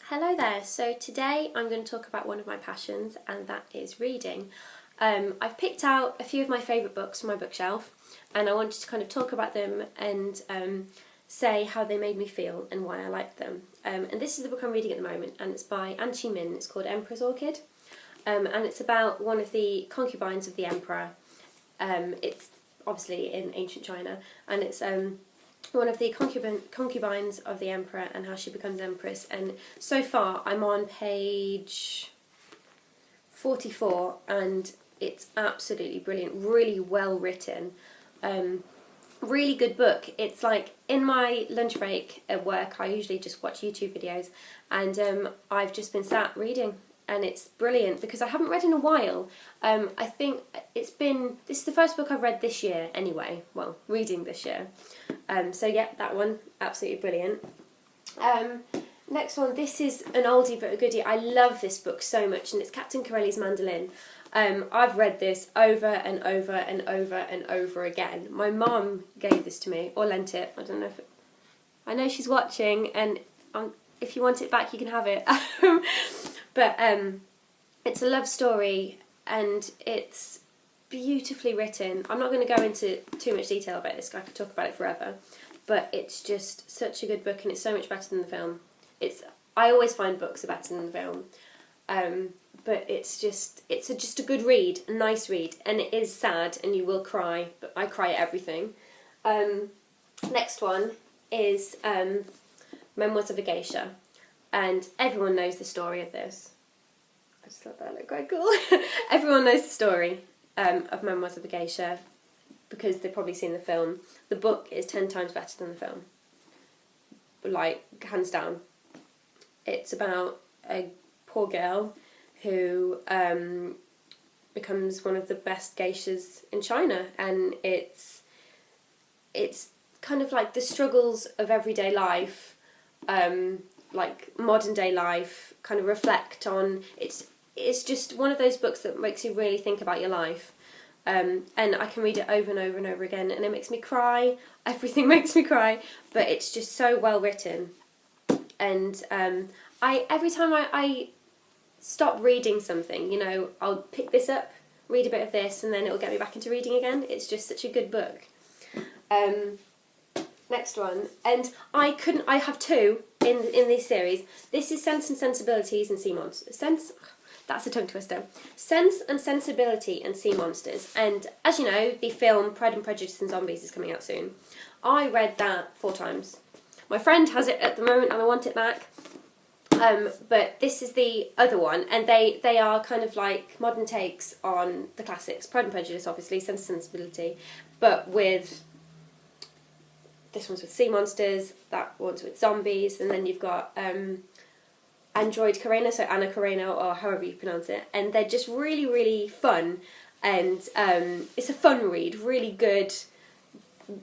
Hello there, so today I'm going to talk about one of my passions, and that is reading. I've picked out a few of my favourite books from my bookshelf, and I wanted to kind of talk about them and say how they made me feel and why I liked them. And this is the book I'm reading at the moment, and it's by Anchee. It's called Empress, Orchid, and it's about one of the concubines of the emperor. It's obviously in ancient China, and it's one of the concubines of the emperor and how she becomes empress. And so far I'm on page 44 and it's absolutely brilliant, really well written, really good book. It's like in my lunch break at work I usually just watch YouTube videos, and I've just been sat reading, and it's brilliant because I haven't read in a while. I think this is the first book I've read this year anyway, well, reading this year. So yeah, that one, absolutely brilliant. Next one, this is an oldie but a goodie. I love this book so much, and it's Captain Corelli's Mandolin. I've read this over and over and over and over again. My mum gave this to me, or lent it, I don't know if I know she's watching, and if you want it back you can have it. But it's a love story and it's beautifully written. I'm not going to go into too much detail about this, I could talk about it forever, but it's just such a good book, and it's so much better than the film. I always find books are better than the film, but it's just a good read, a nice read, and it is sad and you will cry, but I cry at everything. Next one is Memoirs of a Geisha, and everyone knows the story of this. I just thought that looked quite cool. Everyone knows the story of Memoirs of a Geisha because they've probably seen the film. The book is 10 times better than the film, like hands down. It's about a poor girl who becomes one of the best geishas in China, and it's kind of like the struggles of everyday life, like modern day life, kind of reflect on. It's just one of those books that makes you really think about your life, and I can read it over and over and over again, and it makes me cry. Everything makes me cry, but it's just so well written. And every time I stop reading something, I'll pick this up, read a bit of this, and then it'll get me back into reading again. It's just such a good book. Next one, and I have two in this series. This is Sense and Sensibilities and Sea Monsters. That's a tongue twister. Sense and Sensibility and Sea Monsters. And as you know, the film Pride and Prejudice and Zombies is coming out soon. I read that 4 times. My friend has it at the moment and I want it back. But this is the other one, and they are kind of like modern takes on the classics. Pride and Prejudice, obviously, Sense and Sensibility, but with... This one's with sea monsters, that one's with zombies, and then you've got Android Karina, so Anna Karina, or however you pronounce it, and they're just really, really fun, and it's a fun read, really good,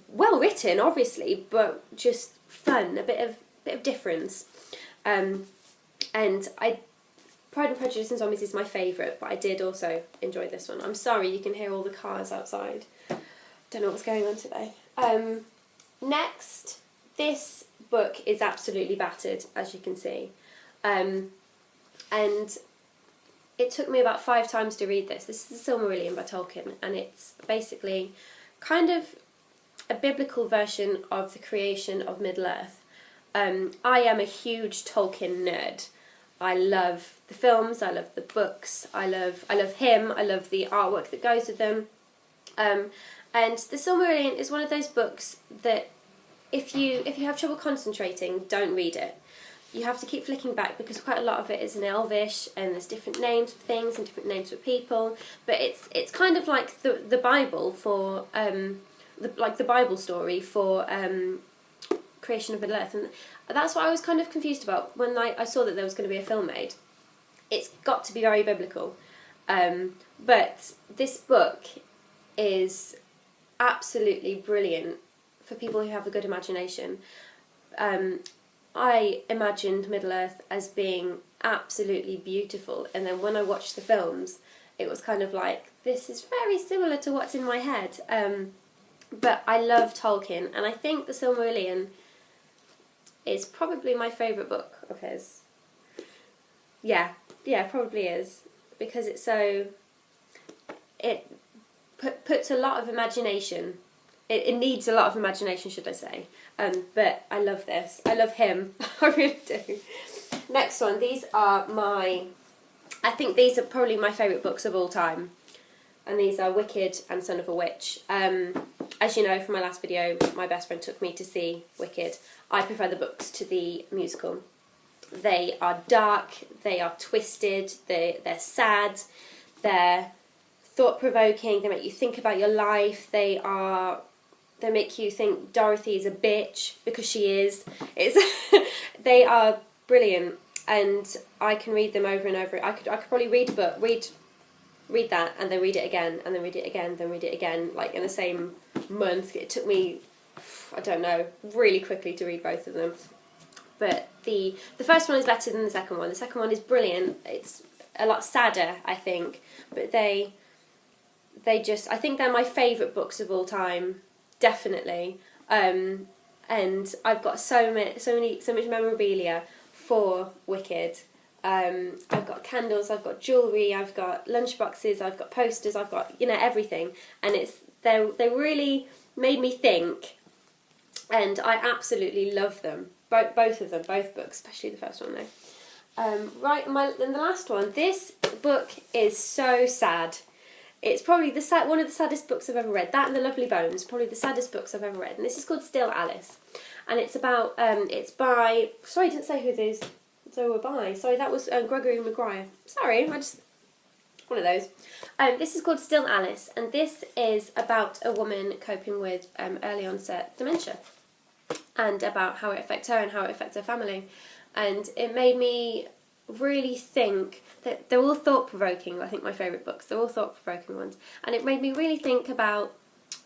well written, obviously, but just fun, a bit of difference. And Pride and Prejudice and Zombies is my favourite, but I did also enjoy this one. I'm sorry, you can hear all the cars outside. Don't know what's going on today. Next, this book is absolutely battered, as you can see, and it took me about 5 times to read this. This is the Silmarillion by Tolkien, and it's basically kind of a biblical version of the creation of Middle-earth. I am a huge Tolkien nerd. I love the films, I love the books, I love him, I love the artwork that goes with them. And the Silmarillion is one of those books that if you have trouble concentrating, don't read it. You have to keep flicking back because quite a lot of it is in Elvish, and there's different names for things and different names for people. But it's kind of like the Bible for the Bible story for creation of Middle-earth, and that's what I was kind of confused about when I saw that there was going to be a film made. It's got to be very biblical, but this book is absolutely brilliant for people who have a good imagination. I imagined Middle-earth as being absolutely beautiful, and then when I watched the films it was kind of like, this is very similar to what's in my head. But I love Tolkien, and I think the Silmarillion is probably my favourite book of his. Yeah, probably is, because it's so, it puts a lot of imagination. It needs a lot of imagination, should I say. But I love this. I love him. I really do. Next one. These are I think these are probably my favourite books of all time. And these are Wicked and Son of a Witch. As you know from my last video, my best friend took me to see Wicked. I prefer the books to the musical. They are dark, they are twisted, they're sad, they're thought-provoking, they make you think about your life, they make you think Dorothy is a bitch, because she is. They are brilliant, and I can read them over and over. I could probably read a book, read that, and then read it again, and then read it again, then read it again, like in the same month. It took me, I don't know, really quickly to read both of them. But the first one is better than the second one. The second one is brilliant. It's a lot sadder, I think, but they just, I think they're my favourite books of all time, definitely. And I've got so much memorabilia for Wicked. I've got candles, I've got jewellery, I've got lunchboxes, I've got posters, I've got, everything. And they really made me think, and I absolutely love them. Both of them, both books, especially the first one though. Right, and the last one. This book is so sad. It's probably one of the saddest books I've ever read. That and The Lovely Bones, probably the saddest books I've ever read. And this is called Still Alice. And it's about, it's by, sorry I didn't say who these were by. Sorry, that was Gregory and Maguire. Sorry, one of those. This is called Still Alice, and this is about a woman coping with early onset dementia, and about how it affects her and how it affects her family. And it made me really think that they're all thought-provoking. I think my favourite books, they're all thought-provoking ones. And it made me really think about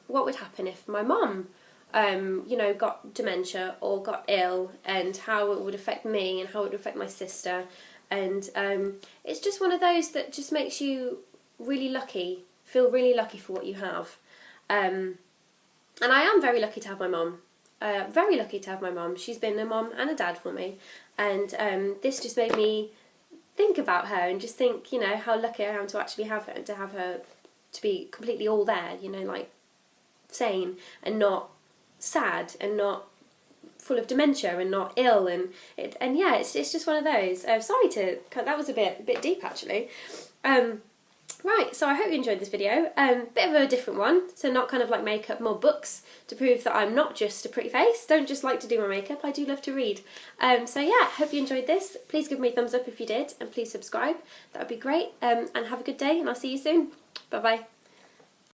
what would happen if my mum, got dementia or got ill, and how it would affect me and how it would affect my sister. And it's just one of those that just makes you really lucky, feel really lucky for what you have. And I am very lucky to have my mum. Very lucky to have my mum. She's been a mum and a dad for me, and this just made me think about her and just think, how lucky I am to actually have her, and to have her to be completely all there, like sane and not sad and not full of dementia and not ill, and it's just one of those. Sorry to cut. That was a bit deep actually. Right, so I hope you enjoyed this video. Bit of a different one, so not kind of like make up more books to prove that I'm not just a pretty face. Don't just like to do my makeup, I do love to read. So yeah, hope you enjoyed this. Please give me a thumbs up if you did, and please subscribe. That would be great. And have a good day, and I'll see you soon. Bye bye.